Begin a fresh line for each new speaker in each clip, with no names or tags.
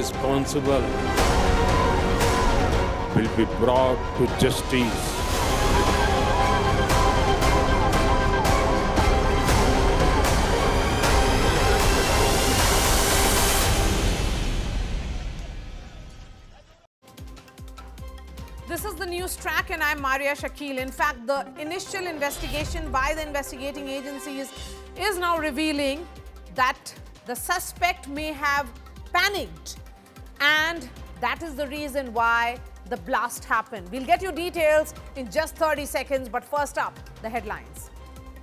responsible will be brought to justice.
This is the NewsTrack and I'm Marya, Shakil. In fact, the initial investigation by the investigating agencies is now revealing that the suspect may have panicked, and that is the reason why the blast happened. We'll get you details in just 30 seconds, but first up, the headlines.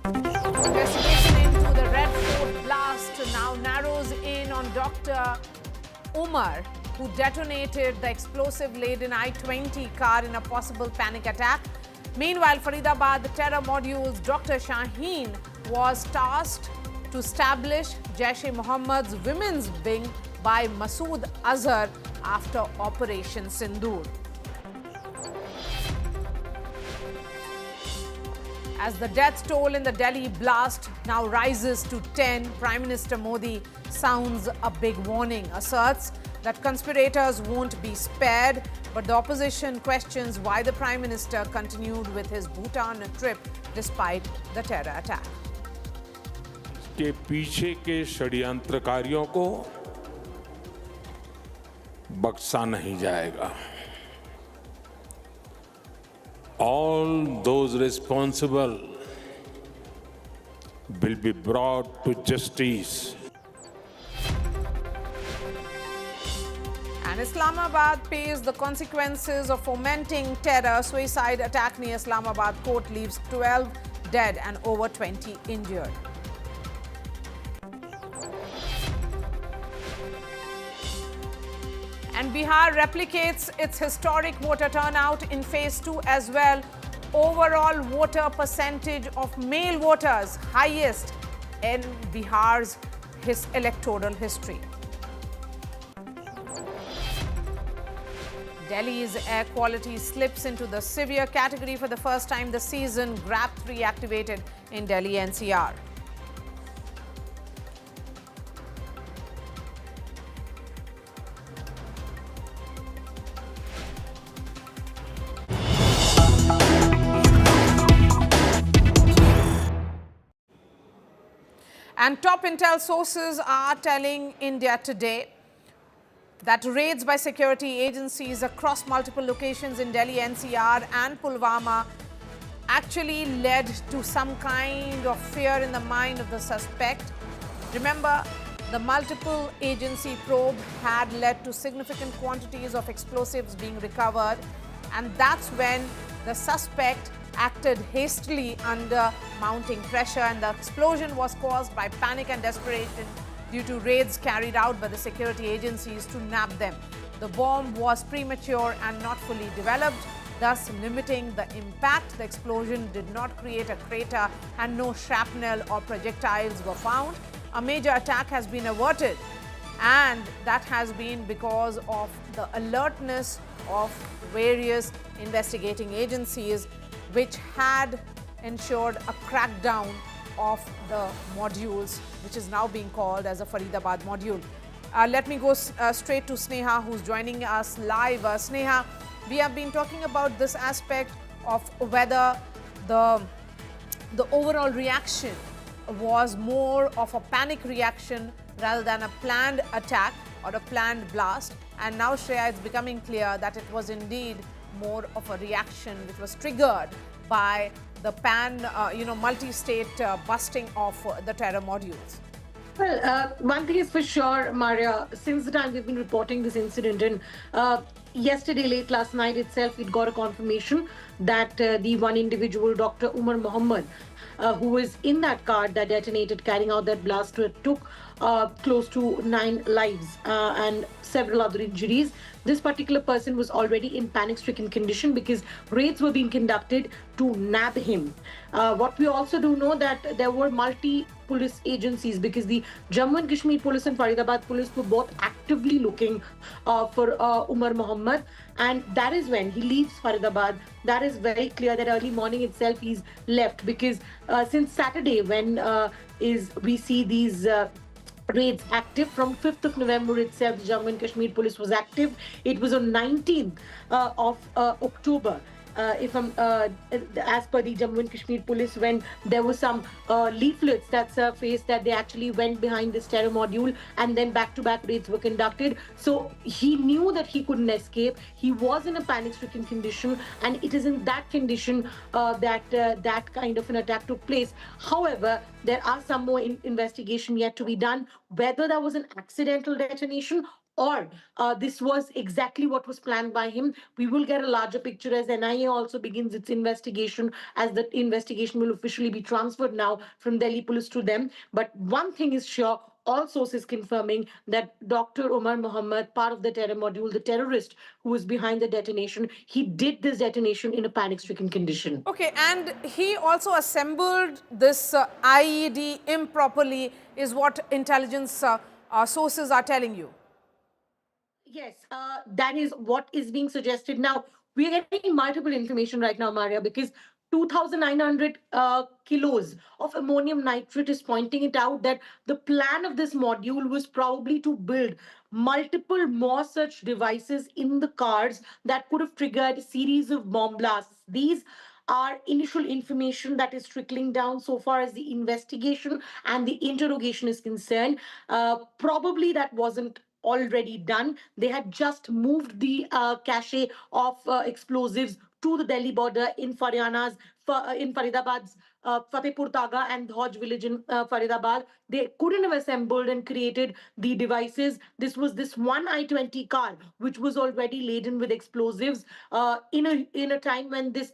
Investigation into the Red Fort blast now narrows in on Dr. Umar, who detonated the explosive-laden I-20 car in a possible panic attack. Meanwhile, Faridabad terror module's Dr. Shaheen was tasked to establish Jaish-e-Mohammad's women's wing by Masood Azhar after Operation Sindoor. As the death toll in the Delhi blast now rises to 10, Prime Minister Modi sounds a big warning, asserts that conspirators won't be spared, but the opposition questions why the Prime Minister continued with his Bhutan trip despite the terror attack.
के पीछे के षड्यंत्रकारियों को बख्शा नहीं जाएगा. All those responsible will be brought to justice.
And Islamabad pays the consequences of fomenting terror. Suicide attack near Islamabad court leaves 12 dead and over 20 injured. And Bihar replicates its historic voter turnout in phase 2 as well. Overall voter percentage of male voters highest in Bihar's electoral history. Delhi's air quality slips into the severe category for the first time this season. GRAP 3 activated in Delhi NCR. And top intel sources are telling India Today that raids by security agencies across multiple locations in Delhi NCR and Pulwama actually led to some kind of fear in the mind of the suspect. Remember, the multiple agency probe had led to significant quantities of explosives being recovered, and that's when the suspect acted hastily under mounting pressure, and the explosion was caused by panic and desperation due to raids carried out by the security agencies to nab them. The bomb was premature and not fully developed, thus limiting the impact. The explosion did not create a crater and no shrapnel or projectiles were found. A major attack has been averted, and that has been because of the alertness of various investigating agencies, which had ensured a crackdown of the modules, which is now being called as a Faridabad module. Let me go straight to Sneha, who's joining us live. Sneha, we have been talking about this aspect of whether the overall reaction was more of a panic reaction rather than a planned attack or a planned blast. And now, Shreya, it's becoming clear that it was indeed more of a reaction which was triggered by the multi-state busting of the terror modules.
Well, one thing is for sure, Marya, since the time we've been reporting this incident, and yesterday, late last night itself, it got a confirmation that the one individual, Dr. Umar Muhammad, who was in that car that detonated, carrying out that blast, took close to 9 lives and several other injuries. This particular person was already in panic-stricken condition because raids were being conducted to nab him. What we also do know that there were multi-police agencies, because the Jammu and Kashmir police and Faridabad police were both actively looking for Umar Muhammad, and that is when he leaves Faridabad. That is very clear that early morning itself he's left, because since Saturday when we see these raids active. From 5th of November itself, the Jammu and Kashmir police was active. It was on 19th of October. If I'm, as per the Jammu and Kashmir police, when there were some leaflets that surfaced that they actually went behind this terror module, and then back-to-back raids were conducted. So he knew that he couldn't escape. He was in a panic-stricken condition, and it is in that condition that that kind of an attack took place. However, there are some more investigation yet to be done, whether that was an accidental detonation or this was exactly what was planned by him. We will get a larger picture as NIA also begins its investigation, as the investigation will officially be transferred now from Delhi police to them. But one thing is sure, all sources confirming that Dr. Umar Mohammed, part of the terror module, the terrorist who was behind the detonation, he did this detonation in a panic-stricken condition.
Okay, and he also assembled this IED improperly, is what intelligence sources are telling you.
Yes, that is what is being suggested. Now, we are getting multiple information right now, Marya, because 2,900 kilos of ammonium nitrate is pointing it out that the plan of this module was probably to build multiple more such devices in the cars that could have triggered a series of bomb blasts. These are initial information that is trickling down so far as the investigation and the interrogation is concerned. Probably that wasn't already done. They had just moved the cache of explosives to the Delhi border in Haryana's, in Faridabad's Fatehpur Taga and Dhauj village in Faridabad. They couldn't have assembled and created the devices. This was this one I-20 car, which was already laden with explosives in a time when this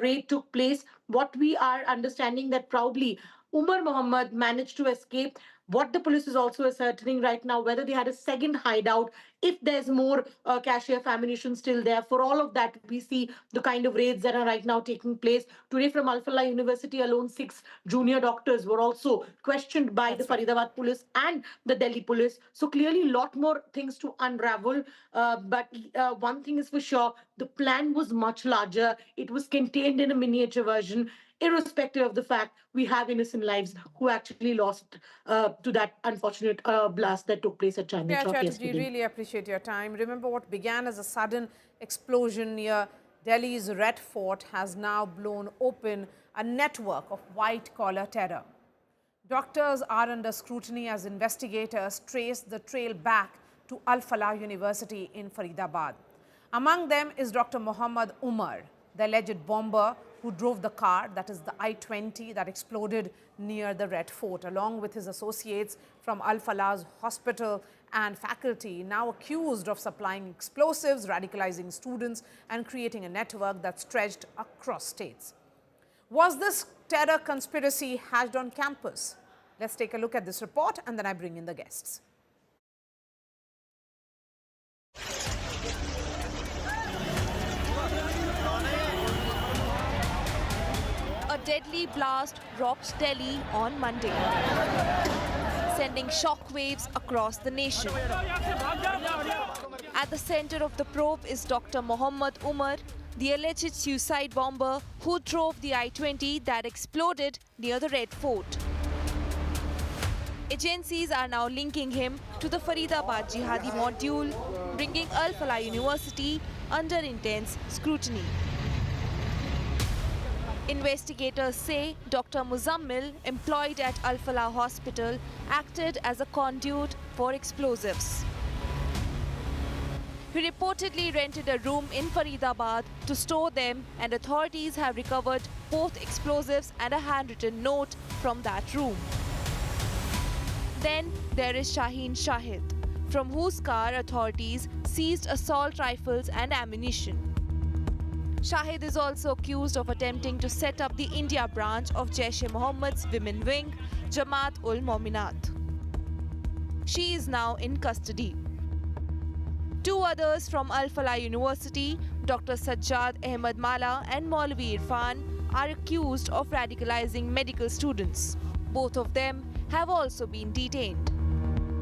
raid took place. What we are understanding that probably Umar Mohammed managed to escape. What the police is also ascertaining right now, whether they had a second hideout, if there's more cache of ammunition still there. For all of that, we see the kind of raids that are right now taking place. Today from Al-Falah University alone, 6 junior doctors were also questioned by the Faridabad police and the Delhi police. So clearly a lot more things to unravel. But one thing is for sure, the plan was much larger. It was contained in a miniature version. Irrespective of the fact we have innocent lives who actually lost to that unfortunate blast that took place at Chandni Chowk yesterday.
Really appreciate your time. Remember, what began as a sudden explosion near Delhi's Red Fort has now blown open a network of white-collar terror. Doctors are under scrutiny as investigators trace the trail back to Al-Falah University in Faridabad. Among them is Dr. Muhammad Umar, the alleged bomber who drove the car, that is the I-20 that exploded near the Red Fort, along with his associates from Al-Falah's hospital and faculty, now accused of supplying explosives, radicalizing students, and creating a network that stretched across states. Was this terror conspiracy hatched on campus? Let's take a look at this report, and then I bring in the guests.
A deadly blast rocked Delhi on Monday, sending shockwaves across the nation. At the center of the probe is Dr. Muhammad Umar, the alleged suicide bomber who drove the I-20 that exploded near the Red Fort. Agencies are now linking him to the Faridabad jihadi module, bringing Al-Falah University under intense scrutiny. Investigators say Dr. Muzammil, employed at Al-Falah Hospital, acted as a conduit for explosives. He reportedly rented a room in Faridabad to store them, and authorities have recovered both explosives and a handwritten note from that room. Then there is Shaheen Shahid, from whose car authorities seized assault rifles and ammunition. Shahid is also accused of attempting to set up the India branch of Jaish-e-Mohammad's women wing, Jamaat-ul-Mominat. She is now in custody. 2 others from Al-Falah University, Dr. Sajjad Ahmed Mala and Maulvi Irfan, are accused of radicalizing medical students. Both of them have also been detained.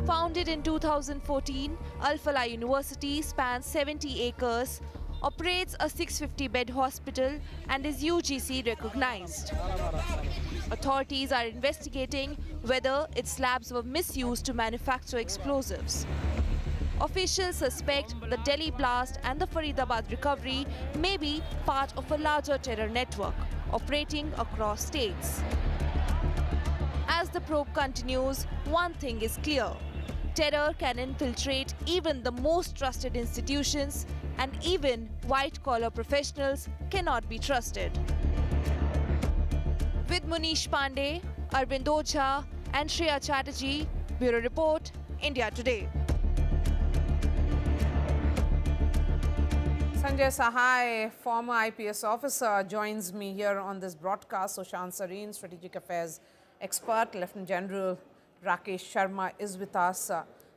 Founded in 2014, Al-Falah University spans 70 acres operates a 650-bed hospital and is UGC recognized. Authorities are investigating whether its labs were misused to manufacture explosives. Officials suspect the Delhi blast and the Faridabad recovery may be part of a larger terror network operating across states. As the probe continues, one thing is clear. Terror can infiltrate even the most trusted institutions, and even white-collar professionals cannot be trusted. With Munish Pandey, Arvind Ojha and Shreya Chatterjee, Bureau Report, India Today.
Sanjay Sahai, former IPS officer, joins me here on this broadcast. Shaheen Shahid, strategic affairs expert, Lieutenant General Rakesh Sharma is with us.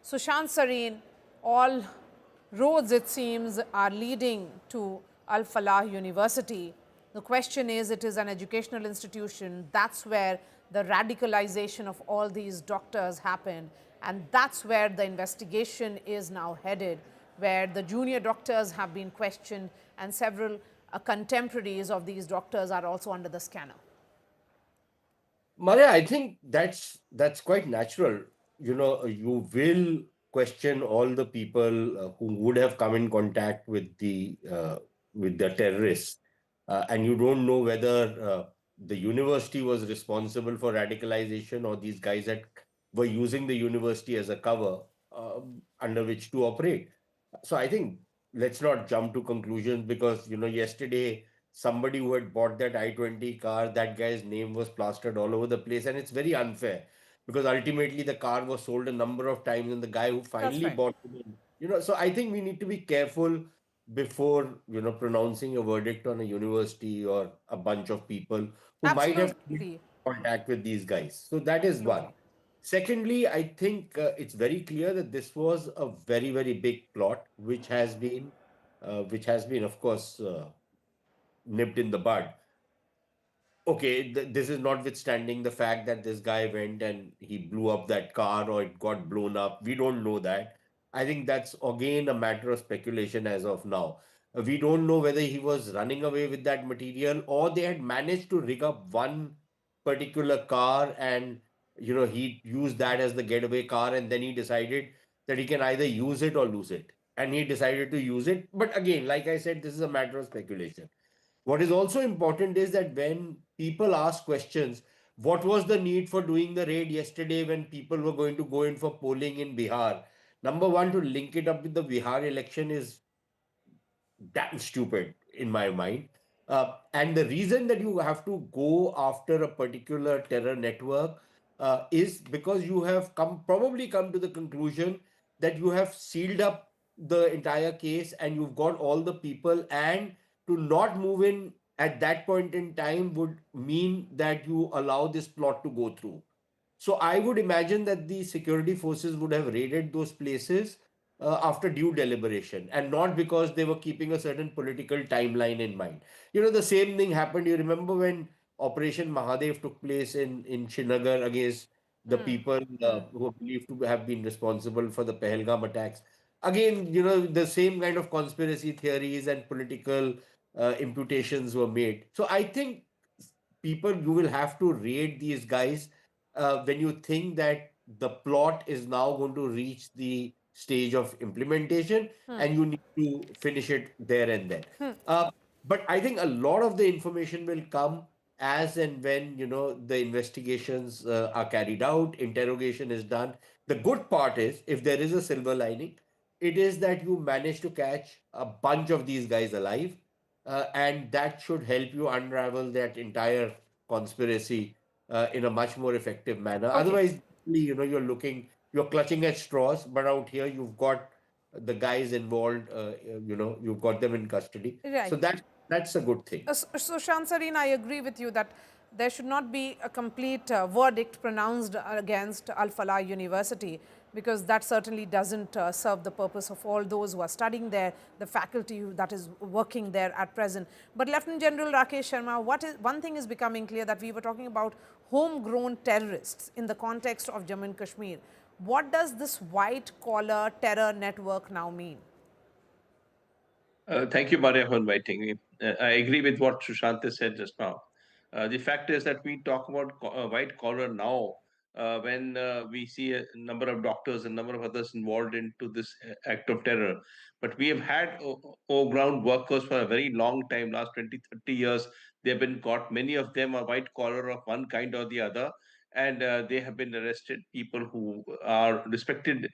Shaheen Shahid, all roads, it seems, are leading to Al-Falah University. The question is, it is an educational institution. That's where the radicalization of all these doctors happened. And that's where the investigation is now headed, where the junior doctors have been questioned and several contemporaries of these doctors are also under the scanner.
Marya, I think that's quite natural. You know, you will question all the people who would have come in contact with the terrorists, and you don't know whether the university was responsible for radicalization or these guys that were using the university as a cover under which to operate. So I think let's not jump to conclusions because, you know, yesterday somebody who had bought that I-20 car, that guy's name was plastered all over the place. And it's very unfair because ultimately the car was sold a number of times and the guy who finally
right.
bought it, you know, so I think we need to be careful before, you know, pronouncing a verdict on a university or a bunch of people who might have
Absolutely.
contact with these guys. So that is one.
Absolutely.
Secondly, I think it's very clear that this was a very, very big plot, which has been, of course, nipped in the bud. Okay, this is notwithstanding the fact that this guy went and he blew up that car or it got blown up. We don't know that. I think that's again a matter of speculation as of now. We don't know whether he was running away with that material or they had managed to rig up one particular car and, you know, he used that as the getaway car and then he decided that he can either use it or lose it. And he decided to use it. But again, like I said, this is a matter of speculation. What is also important is that when people ask questions, what was the need for doing the raid yesterday when people were going to go in for polling in Bihar? Number one, to link it up with the Bihar election is damn stupid in my mind. And the reason that you have to go after a particular terror network is because you have probably come to the conclusion that you have sealed up the entire case and you've got all the people, and to not move in at that point in time would mean that you allow this plot to go through. So I would imagine that the security forces would have raided those places after due deliberation and not because they were keeping a certain political timeline in mind. You know, the same thing happened. You remember when Operation Mahadev took place in Srinagar against the people who are believed to have been responsible for the Pahalgam attacks. Again, you know, the same kind of conspiracy theories and political imputations were made. So I think people, you will have to raid these guys when you think that the plot is now going to reach the stage of implementation and you need to finish it there and then. But I think a lot of the information will come as and when, you know, the investigations are carried out, interrogation is done. The good part is, if there is a silver lining, it is that you manage to catch a bunch of these guys alive, and that should help you unravel that entire conspiracy in a much more effective manner.
Okay.
Otherwise, you know, you're clutching at straws, but out here you've got the guys involved, you know, you've got them in custody.
Right.
So that's a good thing.
So, Shaheen Shahid, I agree with you that there should not be a complete verdict pronounced against Al-Falah University, because that certainly doesn't serve the purpose of all those who are studying there, the faculty that is working there at present. But Lieutenant General Rakesh Sharma, one thing is becoming clear, that we were talking about homegrown terrorists in the context of Jammu and Kashmir. What does this white-collar terror network now mean?
Thank you, Marya, for inviting me. I agree with what Sushant said just now. The fact is that we talk about white collar now when we see a number of doctors and number of others involved into this act of terror. But we have had ground workers for a very long time, last 20, 30 years. They've been caught. Many of them are white collar of one kind or the other. And they have been arrested, people who are respected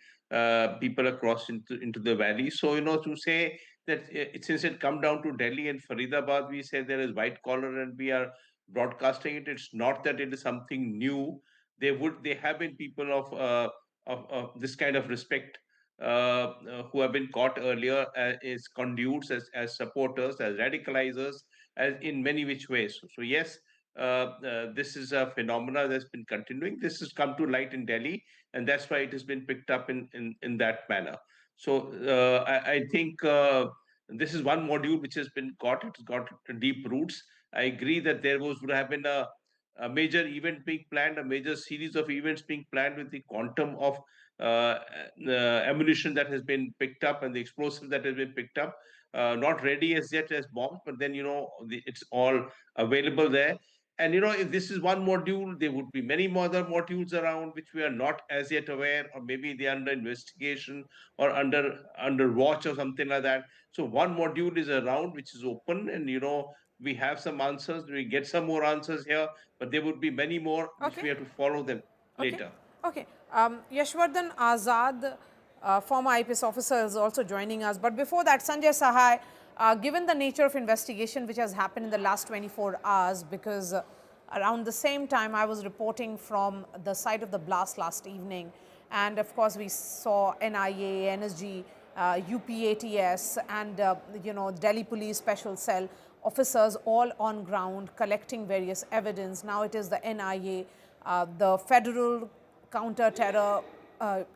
people across into the valley. So, to say that since it come down to Delhi and Faridabad, we say there is white collar and we are broadcasting it. It's not that it is something new. They have been people of this kind of respect who have been caught earlier as conduits, as supporters, as radicalizers, as in many which ways. So yes, this is a phenomena that's been continuing. This has come to light in Delhi, and that's why it has been picked up in that manner. So I think this is one module which has been caught. It's got deep roots. I agree that there would have been a major event being planned, a major series of events being planned with the quantum of ammunition that has been picked up and the explosive that has been picked up. Not ready as yet as bombs, but then it's all available there. And if this is one module, there would be many more other modules around which we are not as yet aware, or maybe they are under investigation or under watch or something like that. So one module is around which is open, and we have some answers. We get some more answers here, but there would be many more which
Okay.
we have to follow them
Okay.
later.
Okay. Yashwardhan Azad, former IPS officer, is also joining us. But before that, Sanjay Sahai, given the nature of investigation which has happened in the last 24 hours, because around the same time I was reporting from the site of the blast last evening, and of course we saw NIA, NSG, UPATS, and Delhi Police Special Cell officers all on ground collecting various evidence. Now it is the NIA, the Federal Counter-Terror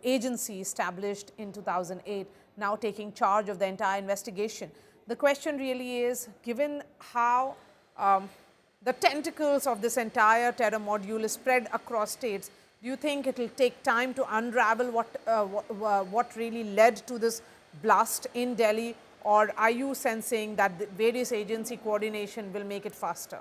Agency established in 2008, now taking charge of the entire investigation. The question really is, given how the tentacles of this entire terror module is spread across states, do you think it will take time to unravel what really led to this blast in Delhi, or are you sensing that the various agency coordination will make it faster?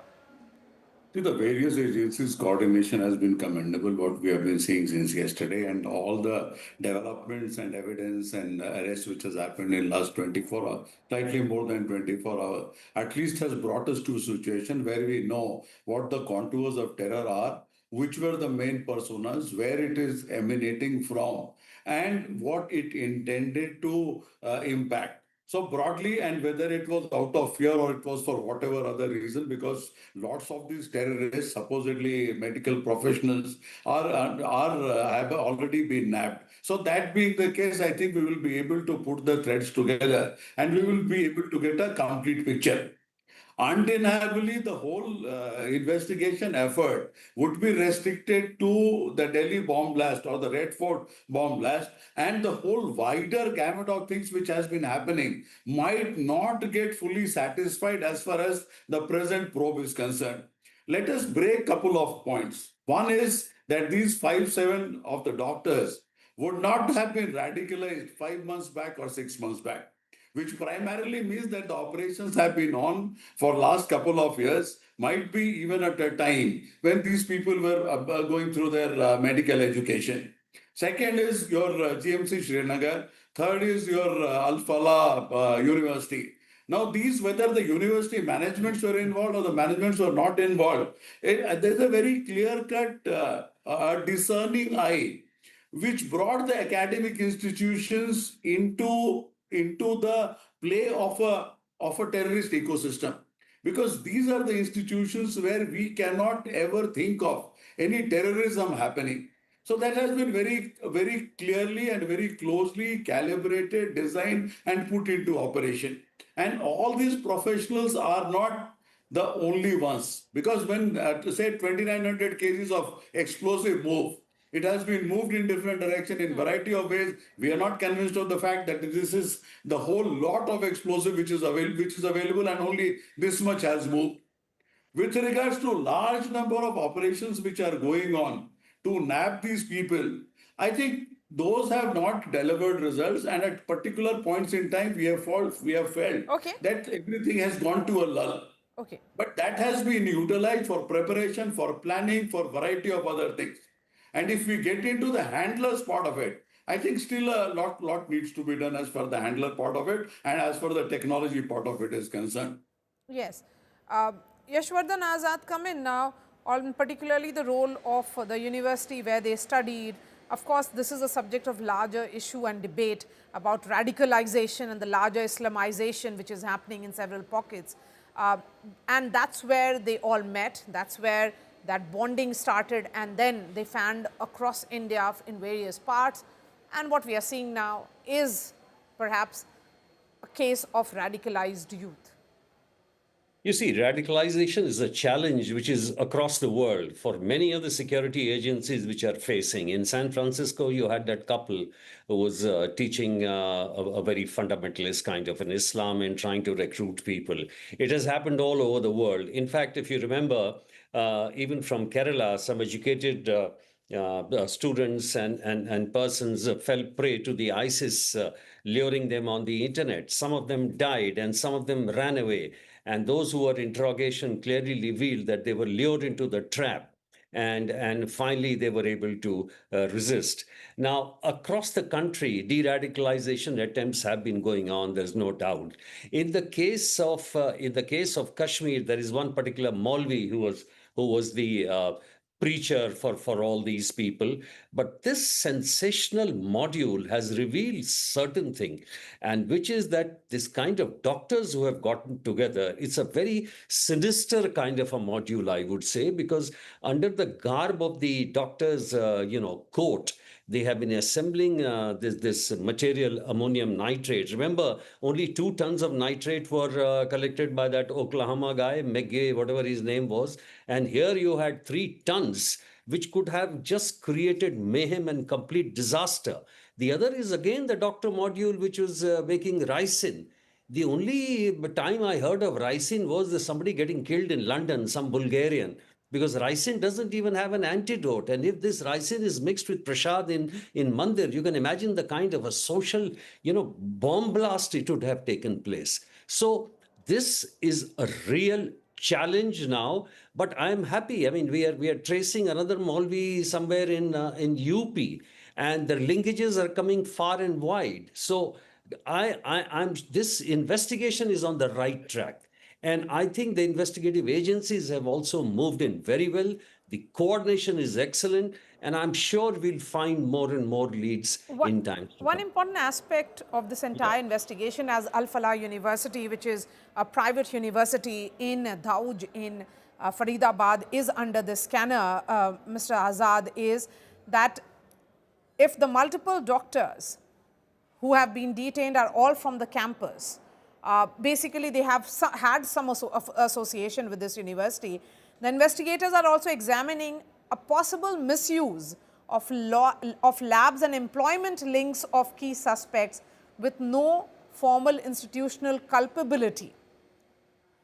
See, the various agencies' coordination has been commendable, what we have been seeing since yesterday, and all the developments and evidence and arrests which has happened in last 24 hours, slightly more than 24 hours, at least has brought us to a situation where we know what the contours of terror are, which were the main personas, where it is emanating from, and what it intended to impact. So broadly, and whether it was out of fear or it was for whatever other reason, because lots of these terrorists, supposedly medical professionals, have already been nabbed. So that being the case, I think we will be able to put the threads together and we will be able to get a complete picture. Undeniably, the whole investigation effort would be restricted to the Delhi bomb blast or the Red Fort bomb blast, and the whole wider gamut of things which has been happening might not get fully satisfied as far as the present probe is concerned. Let us break a couple of points. One is that these 5-7 of the doctors would not have been radicalized 5 months back or 6 months back, which primarily means that the operations have been on for last couple of years, might be even at a time when these people were going through their medical education. Second is your GMC Srinagar. Third is your Al-Falah University. Now, these, whether the university managements were involved or the managements were not involved, there's a very clear-cut, discerning eye which brought the academic institutions into the play of a terrorist ecosystem, because these are the institutions where we cannot ever think of any terrorism happening. So that has been very, very clearly and very closely calibrated, designed, and put into operation. And all these professionals are not the only ones, because when to say 2,900 kgs of explosive move, it has been moved in different direction in variety of ways. We are not convinced of the fact that this is the whole lot of explosive which is available, and only this much has moved. With regards to large number of operations which are going on to nab these people, I think those have not delivered results, and at particular points in time, we have felt
Okay.
that everything has gone to a lull.
Okay.
But that has been utilized for preparation, for planning, for variety of other things. And if we get into the handlers part of it, I think still a lot needs to be done as far the handler part of it and as far the technology part of it is concerned.
Yes. Uh, Yashwardhan Azad come in now, on particularly the role of the university where they studied. Of course, this is a subject of larger issue and debate about radicalization and the larger Islamization which is happening in several pockets. And that's where they all met. That's where that bonding started, and then they fanned across India in various parts. And what we are seeing now is perhaps a case of radicalized youth.
You see, radicalization is a challenge which is across the world for many of the security agencies which are facing. In San Francisco, you had that couple who was teaching a very fundamentalist kind of an Islam and trying to recruit people. It has happened all over the world. In fact, if you remember, even from Kerala, some educated students and persons fell prey to the ISIS luring them on the internet. Some of them died and some of them ran away. And those who were interrogation clearly revealed that they were lured into the trap. And finally, they were able to resist. Now, across the country, de-radicalization attempts have been going on. There's no doubt. In the case of Kashmir, there is one particular Maulvi who was the preacher for all these people. But this sensational module has revealed certain thing, and which is that this kind of doctors who have gotten together, it's a very sinister kind of a module, I would say, because under the garb of the doctor's, coat, they have been assembling this material, ammonium nitrate. Remember, only 2 tons of nitrate were collected by that Oklahoma guy, McGay, whatever his name was. And here you had 3 tons, which could have just created mayhem and complete disaster. The other is again the doctor module, which was making ricin. The only time I heard of ricin was somebody getting killed in London, some Bulgarian, because ricin doesn't even have an antidote. And if this ricin is mixed with prasad in mandir, you can imagine the kind of a social, bomb blast it would have taken place. So this is a real challenge now, but I'm happy. I mean, we are tracing another Maulvi somewhere in UP, and the linkages are coming far and wide. So I'm this investigation is on the right track. And I think the investigative agencies have also moved in very well. The coordination is excellent, and I'm sure we'll find more and more leads in time.
One important aspect of this entire investigation, as Al-Falah University, which is a private university in Dauj in Faridabad, is under this scanner, Mr. Azad, is that if the multiple doctors who have been detained are all from the campus, basically they have had some association with this university. The investigators are also examining a possible misuse of labs and employment links of key suspects with no formal institutional culpability.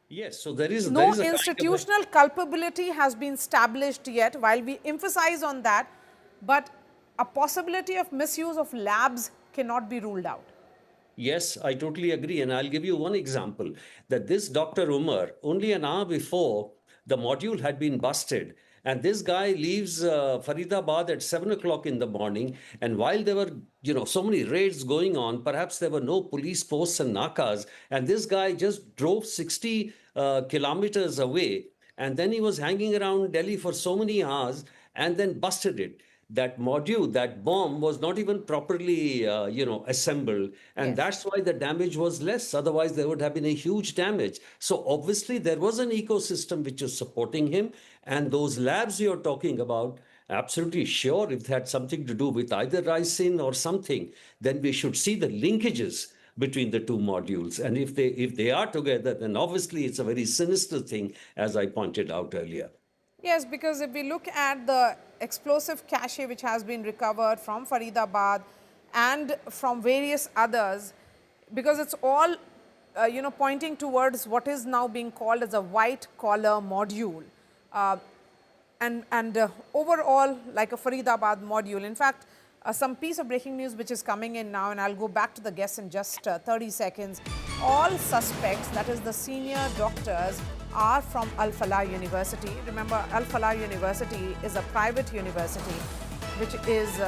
Yes, so there is
no institutional culpability has been established yet, while we emphasize on that, but a possibility of misuse of labs cannot be ruled out.
Yes, I totally agree. And I'll give you one example, that this Dr. Umar, only an hour before, the module had been busted. And this guy leaves Faridabad at 7 o'clock in the morning. And while there were, so many raids going on, perhaps there were no police posts and nakas. And this guy just drove 60 kilometers away. And then he was hanging around Delhi for so many hours and then busted it. That module, that bomb was not even properly, assembled. And that's why the damage was less. Otherwise, there would have been a huge damage. So obviously, there was an ecosystem which was supporting him. And those labs you're talking about, absolutely sure, if they had something to do with either ricin or something, then we should see the linkages between the two modules. And if they are together, then obviously it's a very sinister thing, as I pointed out earlier.
Yes, because if we look at the explosive cache which has been recovered from Faridabad and from various others, because it's all, pointing towards what is now being called as a white collar module, and overall like a Faridabad module. In fact, some piece of breaking news which is coming in now, and I'll go back to the guests in just 30 seconds. All suspects, that is the senior doctors, are from Al-Falah University. Remember, Al-Falah University is a private university which is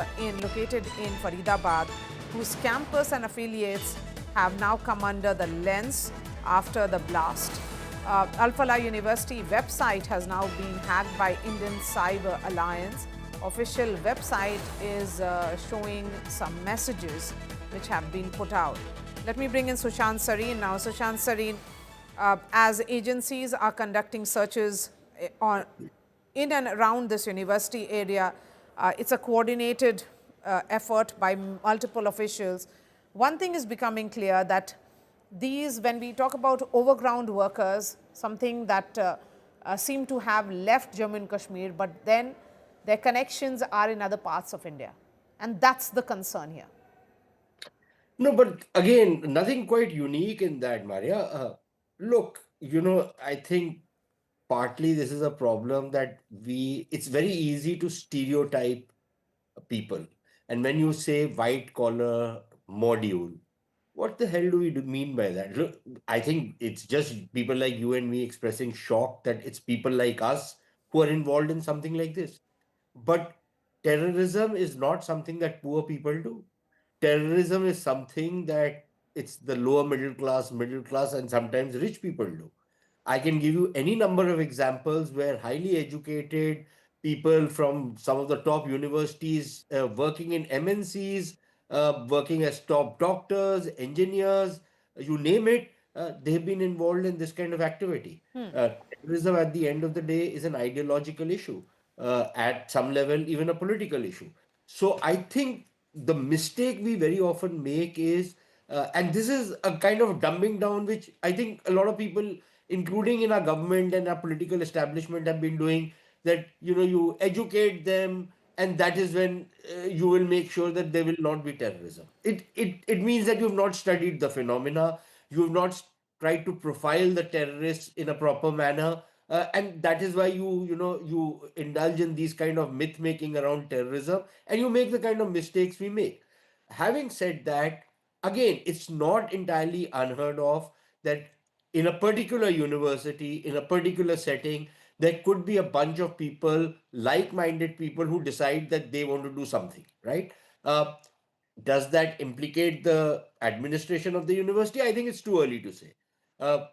located in Faridabad, whose campus and affiliates have now come under the lens after the blast. Al-Falah University website has now been hacked by Indian Cyber Alliance. Official website is showing some messages which have been put out. Let me bring in Sushant Sareen now. Sushant Sareen, as agencies are conducting searches in and around this university area, it's a coordinated effort by multiple officials. One thing is becoming clear, that these, when we talk about overground workers, something that seem to have left Jammu and Kashmir, but then their connections are in other parts of India. And that's the concern here.
No, but again, nothing quite unique in that, Marya. Look, I think partly this is a problem that it's very easy to stereotype people. And when you say white collar module, what the hell do we mean by that? Look, I think it's just people like you and me expressing shock that it's people like us who are involved in something like this. But terrorism is not something that poor people do. Terrorism is something that it's the lower middle class, and sometimes rich people do. I can give you any number of examples where highly educated people from some of the top universities working in MNCs, working as top doctors, engineers, you name it, they've been involved in this kind of activity. Terrorism at the end of the day is an ideological issue, at some level, even a political issue. So I think the mistake we very often make is, and this is a kind of dumbing down, which I think a lot of people, including in our government and our political establishment, have been doing, that you educate them, and that is when you will make sure that there will not be terrorism. It means that you have not studied the phenomena, you have not tried to profile the terrorists in a proper manner, and that is why you indulge in these kind of myth making around terrorism, and you make the kind of mistakes we make. Having said that, again, it's not entirely unheard of that in a particular university, in a particular setting, there could be a bunch of people, like-minded people, who decide that they want to do something, right? Does that implicate the administration of the university? I think it's too early to say.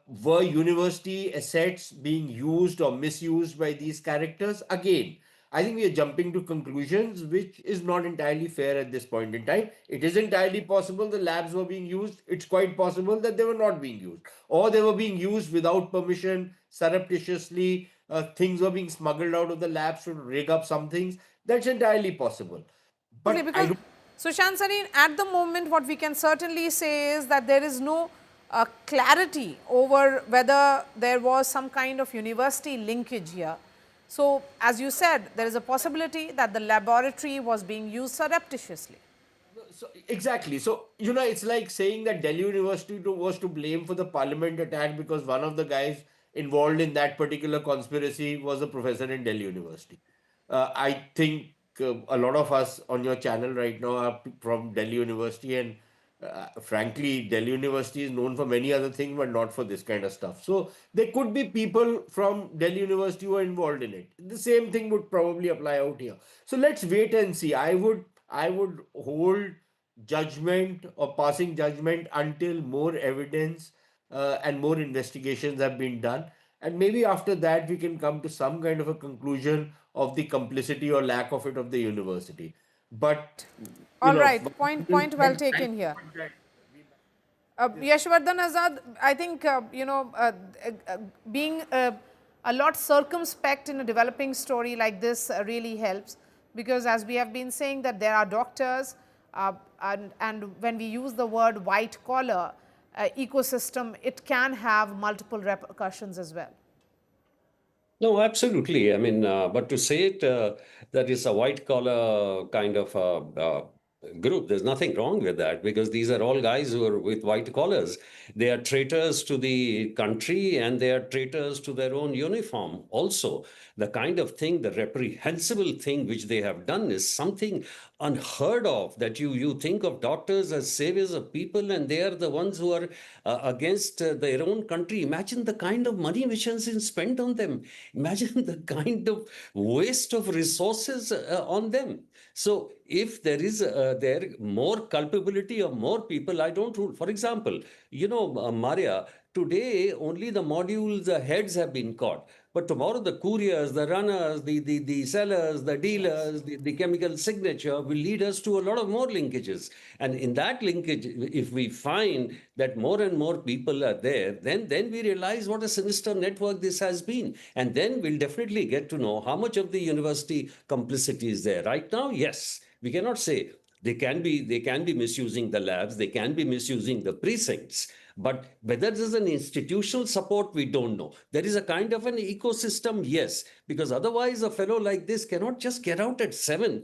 Were university assets being used or misused by these characters? Again, I think we are jumping to conclusions, which is not entirely fair at this point in time. It is entirely possible the labs were being used. It's quite possible that they were not being used, or they were being used without permission, surreptitiously. Things were being smuggled out of the labs to rig up some things. That's entirely possible. But
Because, Sushant Sareen, at the moment, what we can certainly say is that there is no clarity over whether there was some kind of university linkage here. So, as you said, there is a possibility that the laboratory was being used surreptitiously.
Exactly. So, it's like saying that Delhi University was to blame for the parliament attack because one of the guys involved in that particular conspiracy was a professor in Delhi University. I think a lot of us on your channel right now are from Delhi University, and frankly, Delhi University is known for many other things, but not for this kind of stuff. So there could be people from Delhi University who are involved in it. The same thing would probably apply out here. So let's wait and see. I would hold judgment or passing judgment until more evidence and more investigations have been done. And maybe after that, we can come to some kind of a conclusion of the complicity or lack of it of the university. But
all right, point well taken here. Yashvardhan Azad, I think being a lot circumspect in a developing story like this really helps, because as we have been saying that there are doctors, and when we use the word white collar ecosystem, it can have multiple repercussions as well.
No, absolutely. I mean, but to say it that is a white collar kind of group. There's nothing wrong with that because these are all guys who are with white collars. They are traitors to the country and they are traitors to their own uniform also. The kind of thing, the reprehensible thing which they have done is something unheard of, that you think of doctors as saviors of people and they are the ones who are against their own country. Imagine the kind of money which has been spent on them. Imagine the kind of waste of resources on them. So if there is there more culpability of more people, I don't rule. For example, Marya, today only the modules heads have been caught. But tomorrow the couriers, the runners, the sellers, the dealers, the chemical signature will lead us to a lot of more linkages. And in that linkage, if we find that more and more people are there, then we realize what a sinister network this has been. And then we'll definitely get to know how much of the university complicity is there. Right now, yes, we cannot say. They can be misusing the labs, they can be misusing the precincts. But whether there's an institutional support, we don't know. There is a kind of an ecosystem, yes, because otherwise a fellow like this cannot just get out at 7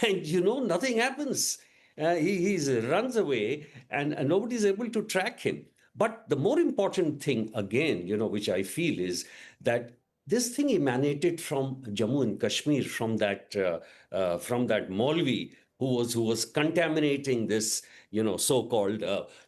and nothing happens. He runs away and nobody's able to track him. But the more important thing, again, which I feel is that this thing emanated from Jammu and Kashmir, from that Maulvi who was contaminating this, so-called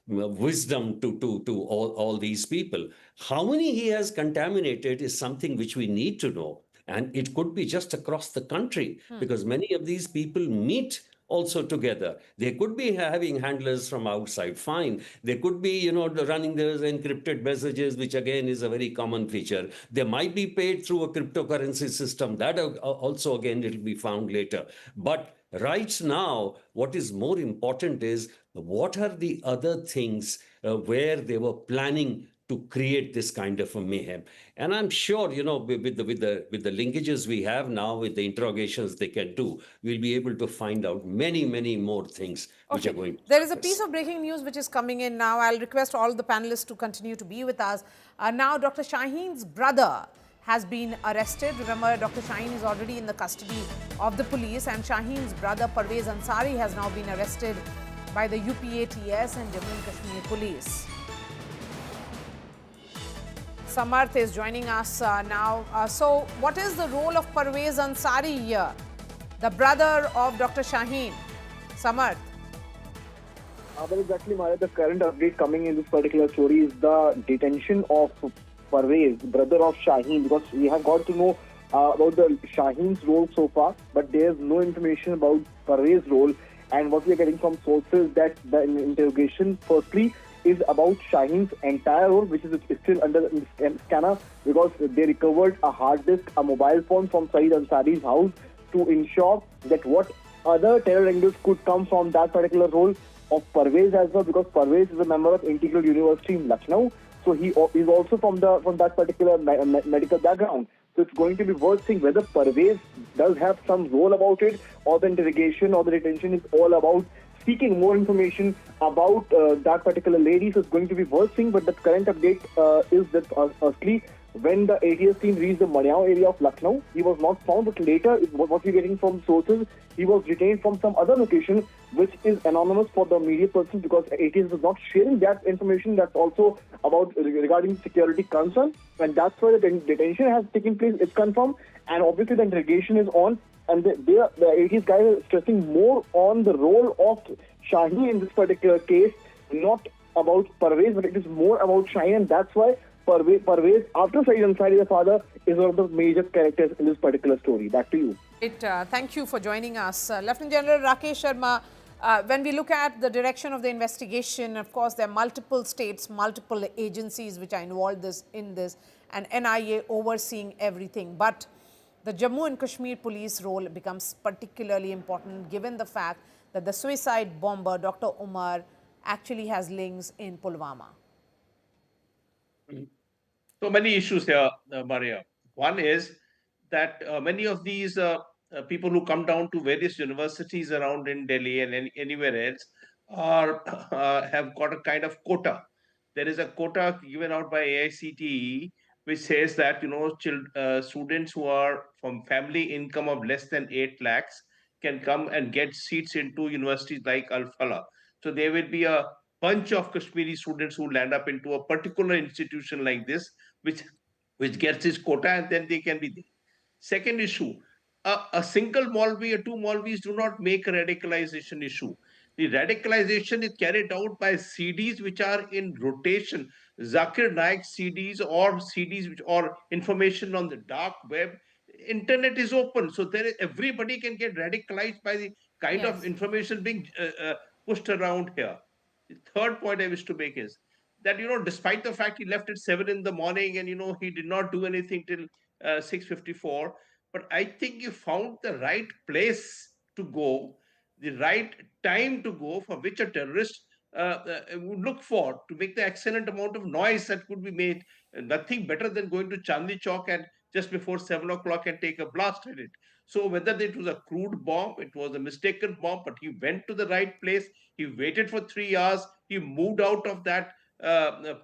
wisdom to all these people. How many he has contaminated is something which we need to know. And it could be just across the country because many of these people meet also together. They could be having handlers from outside, fine. They could be, running those encrypted messages, which again is a very common feature. They might be paid through a cryptocurrency system. That also, again, it'll be found later. But right now, what is more important is what are the other things where they were planning to create this kind of a mayhem. And I'm sure, with the linkages we have now, with the interrogations they can do, we'll be able to find out many, many more things which are going to
There is a
surface.
piece of breaking news which is coming in now. I'll request all the panelists to continue to be with us. Now, Dr. Shaheen's brother has been arrested. Remember, Dr. Shaheen is already in the custody of the police, and Shaheen's brother, Parvez Ansari, has now been arrested by the UPATS and Jammu and Kashmir police. Samarth is joining us now. So, what is the role of Parvez Ansari here, the brother of Dr. Shaheen? Samarth.
Well, exactly, Marya. The current update coming in this particular story is the detention of Parvez, brother of Shaheen, because we have got to know about the Shaheen's role so far, but there's no information about Parvez's role. And what we are getting from sources that the interrogation, firstly, is about Shaheen's entire role, which is still under scanner, because they recovered a hard disk, a mobile phone from Saeed Ansari's house to ensure that what other terror angles could come from that particular role of Parvez as well, because Parvez is a member of Integral University in Lucknow, so he is also from that particular medical background. So it's going to be worth seeing whether Parvez does have some role about it, or the interrogation or the detention is all about seeking more information about that particular lady. So it's going to be worth seeing. But the current update is that firstly, when the ATS team reached the Marya area of Lucknow, he was not found. But later, what we're getting from sources, he was detained from some other location, which is anonymous for the media person, because ATS is not sharing that information. That's also about regarding security concern, and that's why the detention has taken place. It's confirmed, and obviously the interrogation is on. And the ATS guys are stressing more on the role of Shaheen in this particular case, not about Parvez, but it is more about Shaheen, and that's why Parvez, after Saeed Ansari, the father, is one of the major characters in this particular story. Back to you.
Thank you for joining us. Lieutenant General Rakesh Sharma, when we look at the direction of the investigation, of course, there are multiple states, multiple agencies which are involved in this, and NIA overseeing everything. But the Jammu and Kashmir police role becomes particularly important given the fact that the suicide bomber, Dr. Umar, actually has links in Pulwama.
So many issues here, Marya. One is that many of these people who come down to various universities around in Delhi and anywhere else are have got a kind of quota. There is a quota given out by AICTE which says that students who are from family income of less than 8 lakhs can come and get seats into universities like Al-Falah. So there will be a bunch of Kashmiri students who land up into a particular institution like this, which gets its quota, and then they can be there. Second issue, a single Maulvi or two Maulvis do not make a radicalization issue. The radicalization is carried out by CDs which are in rotation, Zakir Naik CDs or CDs which or information on the dark web. Internet is open, so everybody can get radicalized by the kind of
Yes.
information being pushed around here. The third point I wish to make is that despite the fact he left at 7 in the morning and he did not do anything till 6:54, but I think he found the right place to go, the right time to go, for which a terrorist would look for to make the excellent amount of noise that could be made. Nothing better than going to Chandni Chowk and just before 7 o'clock and take a blast at it. So whether it was a crude bomb, it was a mistaken bomb, but he went to the right place. He waited for 3 hours. He moved out of that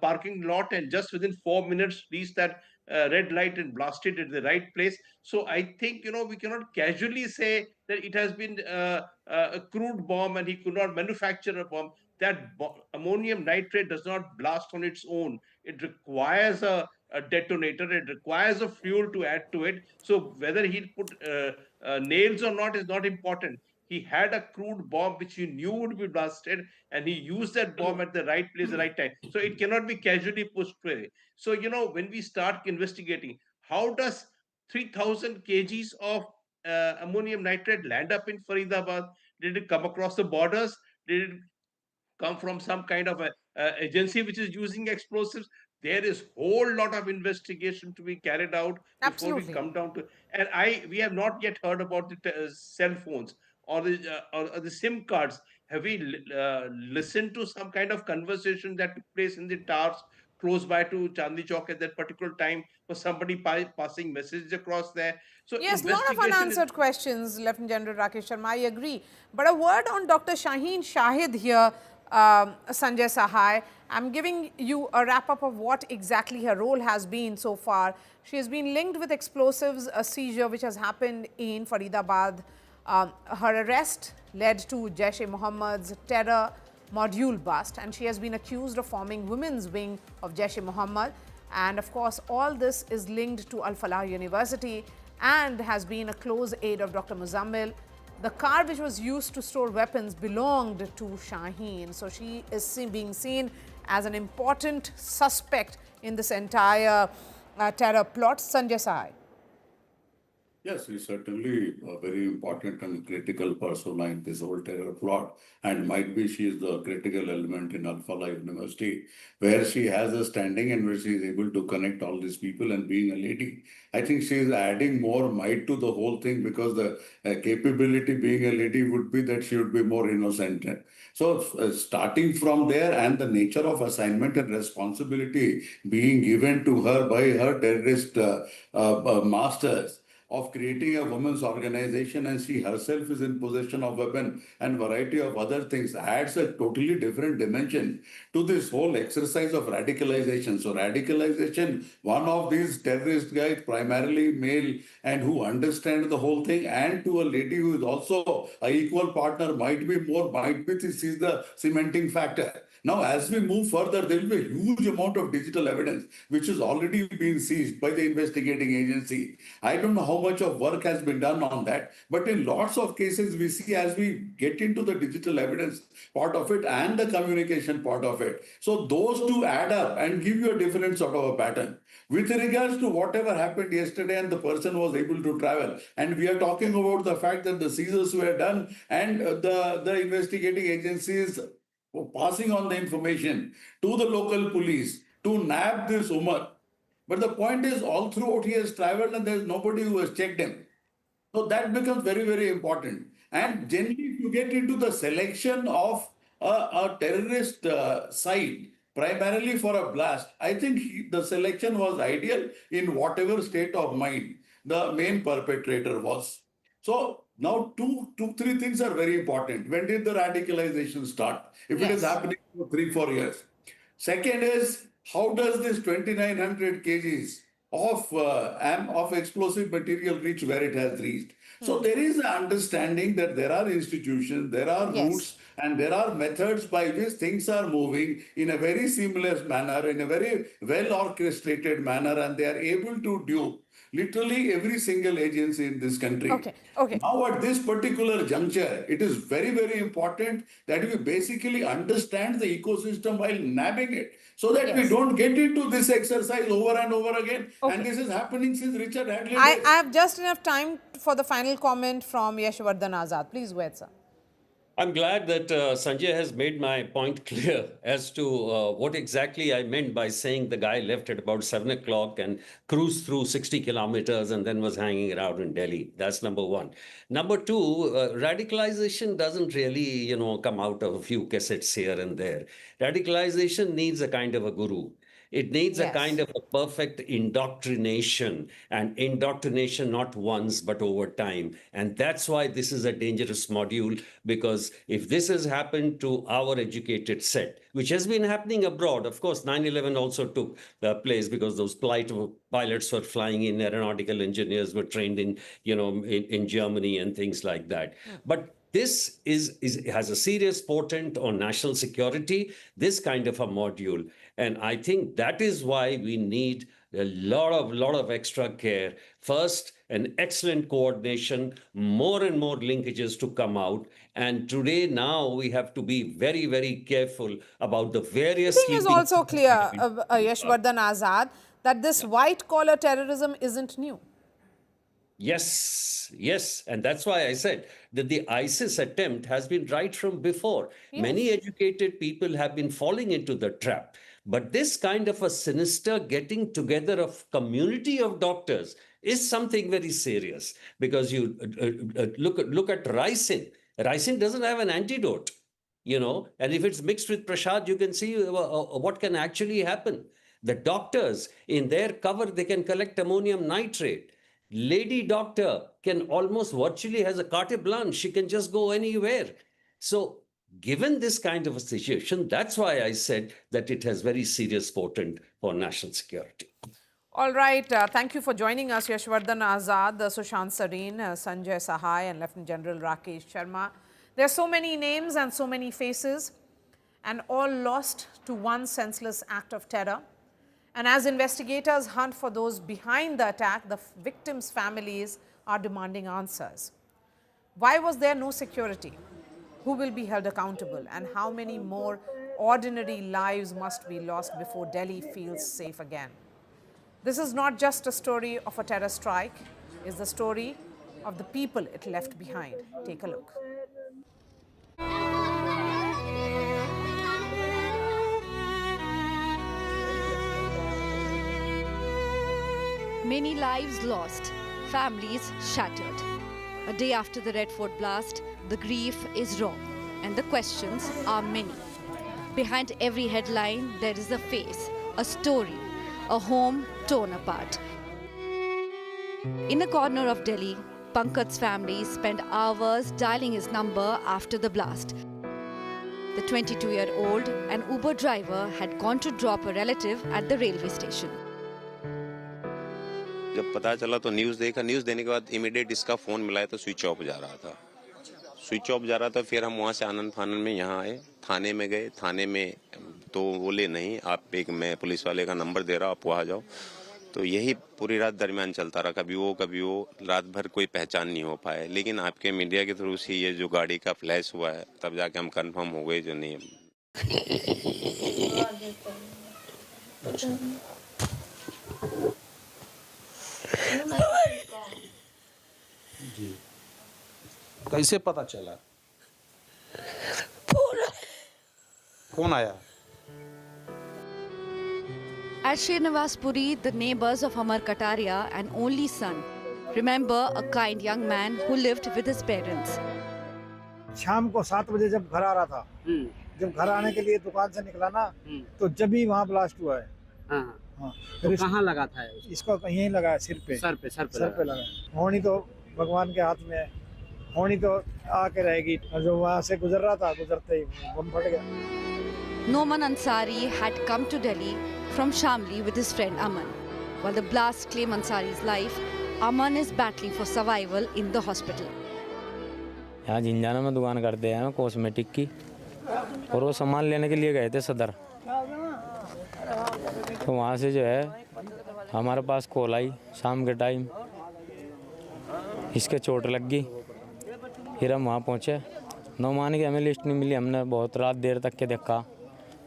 parking lot and just within 4 minutes reached that red light and blasted at the right place. So I think we cannot casually say that it has been a crude bomb and he could not manufacture a bomb. That ammonium nitrate does not blast on its own. It requires a detonator. It requires a fuel to add to it. So whether he put nails or not is not important. He had a crude bomb which he knew would be blasted, and he used that bomb at the right place, the right time. So it cannot be casually pushed away. So when we start investigating, how does 3,000 kgs of ammonium nitrate land up in Faridabad? Did it come across the borders? Did it come from some kind of a agency which is using explosives? There is whole lot of investigation to be carried out before we
Absolutely.
come down to. And we have not yet heard about the cell phones or the SIM cards. Have we listened to some kind of conversation that took place in the towers close by to Chandni Chowk at that particular time? Was somebody passing messages across there? So
Yes, lot of
investigation is.
unanswered questions, Lieutenant General Rakesh Sharma, I agree. But a word on Dr. Shaheen Shahid here, Sanjay Sahai. I'm giving you a wrap-up of what exactly her role has been so far. She has been linked with explosives, a seizure which has happened in Faridabad. Her arrest led to Jaish-e-Mohammad's terror module bust, and she has been accused of forming women's wing of Jaish-e-Mohammed. And of course, all this is linked to Al-Falah University and has been a close aide of Dr. Muzammil. The car which was used to store weapons belonged to Shaheen. So she is being seen as an important suspect in this entire terror plot. Sanjay Sahai.
Yes, he's certainly a very important and critical persona in this whole terror plot. And might be she is the critical element in Al-Falah University, where she has a standing and where she is able to connect all these people. And being a lady, I think she is adding more might to the whole thing, because the capability being a lady would be that she would be more innocent. So starting from there, and the nature of assignment and responsibility being given to her by her terrorist masters, of creating a women's organization, and she herself is in possession of weapon and variety of other things, adds a totally different dimension to this whole exercise of radicalization. So radicalization, one of these terrorist guys, primarily male and who understand the whole thing, and to a lady who is also a equal partner, might be this is the cementing factor. Now, as we move further, there will be a huge amount of digital evidence which has already been seized by the investigating agency. I don't know how much of work has been done on that, but in lots of cases, we see as we get into the digital evidence part of it and the communication part of it. So those two add up and give you a different sort of a pattern. With regards to whatever happened yesterday and the person was able to travel, and we are talking about the fact that the seizures were done and the investigating agencies passing on the information to the local police to nab this Umar. But the point is, all throughout he has traveled and there's nobody who has checked him. So that becomes very, very important. And generally, if you get into the selection of a terrorist site, primarily for a blast, I think the selection was ideal in whatever state of mind the main perpetrator was. So now three things are very important. When did the radicalization start? If it is
Yes.
happening for 3-4 years. Second is, how does this 2,900 kgs of explosive material reach where it has reached. So there is an understanding that there are institutions, there are routes, and there are methods by which things are moving in a very seamless manner, in a very well orchestrated manner, and they are able to do literally every single agency in this country.
Okay.
Now, at this particular juncture, it is very, very important that we basically understand the ecosystem while nabbing it, so that we don't get into this exercise over and over again. And this is happening since Richard Hadley
I
days.
have just enough time for the final comment from Yashwardhan Azad. Please go ahead, sir.
I'm glad that Sanjay has made my point clear as to what exactly I meant by saying the guy left at about 7 o'clock and cruised through 60 kilometers and then was hanging around in Delhi. That's number one. Number two, radicalization doesn't really, come out of a few cassettes here and there. Radicalization needs a kind of a guru. It needs a kind of a perfect indoctrination, and indoctrination not once, but over time. And that's why this is a dangerous module, because if this has happened to our educated set, which has been happening abroad, of course, 9/11 also took place because those pilots were flying in, aeronautical engineers were trained in, in Germany and things like that. But this has a serious portent on national security, this kind of a module. And I think that is why we need a lot of extra care. First, an excellent coordination, more and more linkages to come out. And today, now, we have to be very, very careful about the various...
The thing is also clear, Yashwardhan Azad, that this white-collar terrorism isn't new.
Yes. And that's why I said that the ISIS attempt has been right from before. Many educated people have been falling into the trap. But this kind of a sinister getting together of community of doctors is something very serious, because you look at Ricin. Ricin doesn't have an antidote, and if it's mixed with Prashad, you can see what can actually happen. The doctors, in their cover, they can collect ammonium nitrate. Lady doctor can almost virtually has a carte blanche. She can just go anywhere. So given this kind of a situation, that's why I said that it has very serious portent for national security.
All right. Thank you for joining us, Yashwardhan Azad, Sushant Sareen, Sanjay Sahai, and Lieutenant General Rakesh Sharma. There are so many names and so many faces, and all lost to one senseless act of terror. And as investigators hunt for those behind the attack, the victims' families are demanding answers. Why was there no security? Who will be held accountable? And how many more ordinary lives must be lost before Delhi feels safe again? This is not just a story of a terror strike. It's the story of the people it left behind. Take a look.
Many lives lost, families shattered. A day after the Red Fort blast, the grief is raw and the questions are many. Behind every headline, there is a face, a story, a home torn apart. In a corner of Delhi, Pankaj's family spent hours dialing his number after the blast. The 22-year-old, an Uber driver, had gone to drop a relative at the railway station.
जब पता चला तो news देखा, news देने के बाद immediate इसका phone मिला तो स्विच ऑफ जा रहा था। फिर हम वहाँ से आनंद फानन में यहाँ आए, थाने में गए। थाने में तो बोले नहीं, आप मैं पुलिस वाले का नंबर दे रहा हूँ, आप वहाँ जाओ। तो यही पूरी रात दरमियान चलता रहा, कभी वो, रात भर कोई पहचान नहीं हो पाए। लेकिन आपके मीडिया के थ्रू से ये जो गाड़ी का फ्लैश हुआ है, तब जाके हम कंफर्म हो गए जो नहीं।
जी, कैसे पता चला? कौन आया?
At Srinivaspuri, the neighbors of Umar Kataria, an only son, remember a kind young man who lived with his parents.
शाम को 7 बजे जब घर आ रहा था, जब घर आने के लिए दुकान से निकला ना, तो जब ही वहाँ ब्लास्ट हुआ है। हाँ।
तो कहाँ लगा था?
इसको यहीं लगा है, सिर पे लगा। होनी तो भगवान के हाथ में है, होनी तो आके रहेगी। जो वहाँ से गुजर रहा था, गुजरते ही बम फट गया।
Noman Ansari had come to Delhi from Shamli with his friend Aman. While the blasts claim Ansari's life, Aman is battling for survival in the hospital.
यहाँ झिंझाना में दुकान करते हैं कॉस्मेटिक की, और वो सामान लेने के लिए गए थे सदर। तो वहाँ से जो है हमारे पास कॉल आई शाम के टाइम, इसके चोट लग गई। फिर हम वहाँ पहुँचे, नौमान की हमें लिस्ट नहीं मिली, हमने बहुत रात देर तक के देखा।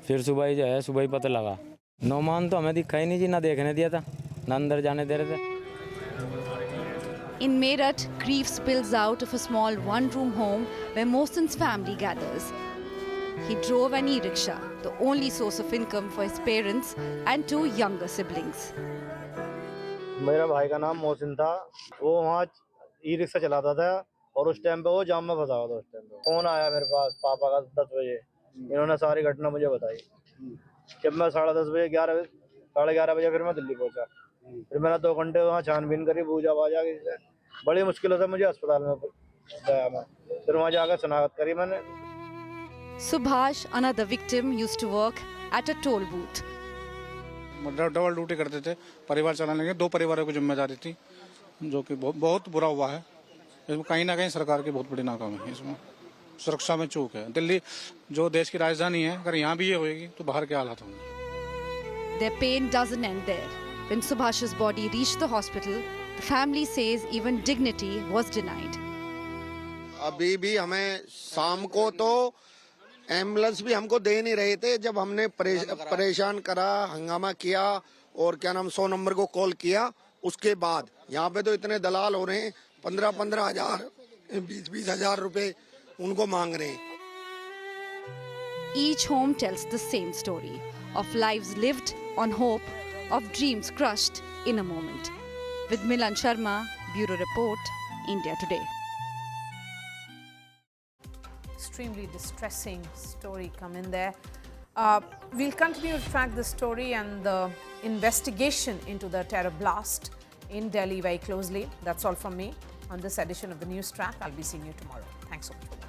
फिर सुबह ही जो है सुबह ही पता लगा। नौमान तो हमें दिखा ही नहीं जी, ना देखने दिया था ना अंदर जाने दे रहे थे।
In Meerut, grief spills out of a small one-room home where Mohsin's family gathers. He drove an e-rickshaw, the only source of income for his parents and 2 younger siblings.
मेरा भाई का नाम मोहसिन था, वो वहाँ ई-रिक्शा चलाता था और उस टाइम पे वो जाम में फंसा हुआ था। उस टाइम पे फोन आया मेरे पास पापा का 10 बजे, इन्होंने सारी घटना मुझे बताई। जब मैं 10:30 बजे 11:30 बजे फिर मैं दिल्ली पहुंचा। फिर मैंने 2 घंटे वहाँ छानबीन करी, पूजा वाजा की, बड़ी मुश्किलों से मुझे अस्पताल में गया मैं। फिर वहाँ जाकर शनाख्त करी मैंने।
Subhash, another victim, used to work at a toll booth.
Double duty करते थे, परिवार चलाने के 2 परिवारों की जिम्मेदारी थी, जो कि बहुत बुरा हुआ है। इसमें कहीं ना कहीं सरकार की बहुत बड़ी नाकामी है, इसमें सुरक्षा में चूक है। दिल्ली जो देश की राजधानी है, अगर यहाँ भी ये होएगी तो बाहर क्या हालात होंगे।
Their pain doesn't end there. When Subhash's body reached the hospital, the family says even dignity was denied.
अभी भी हमें शाम को तो एम्बुलेंस भी हमको दे नहीं रहे थे। जब हमने परेशान करा, हंगामा किया और क्या नाम 100 नंबर को कॉल किया, उसके बाद यहाँ पे तो इतने दलाल हो रहे हैं, 15-15 हजार 20-20 हजार रुपए उनको मांग रहे हैं।
Each home tells the same story of lives lived on hope, of dreams crushed in a moment. With Milan Sharma, Bureau Report, India Today.
Extremely distressing story come in there. We'll continue to track the story and the investigation into the terror blast in Delhi very closely. That's all from me on this edition of the News Track. I'll be seeing you tomorrow. Thanks so much.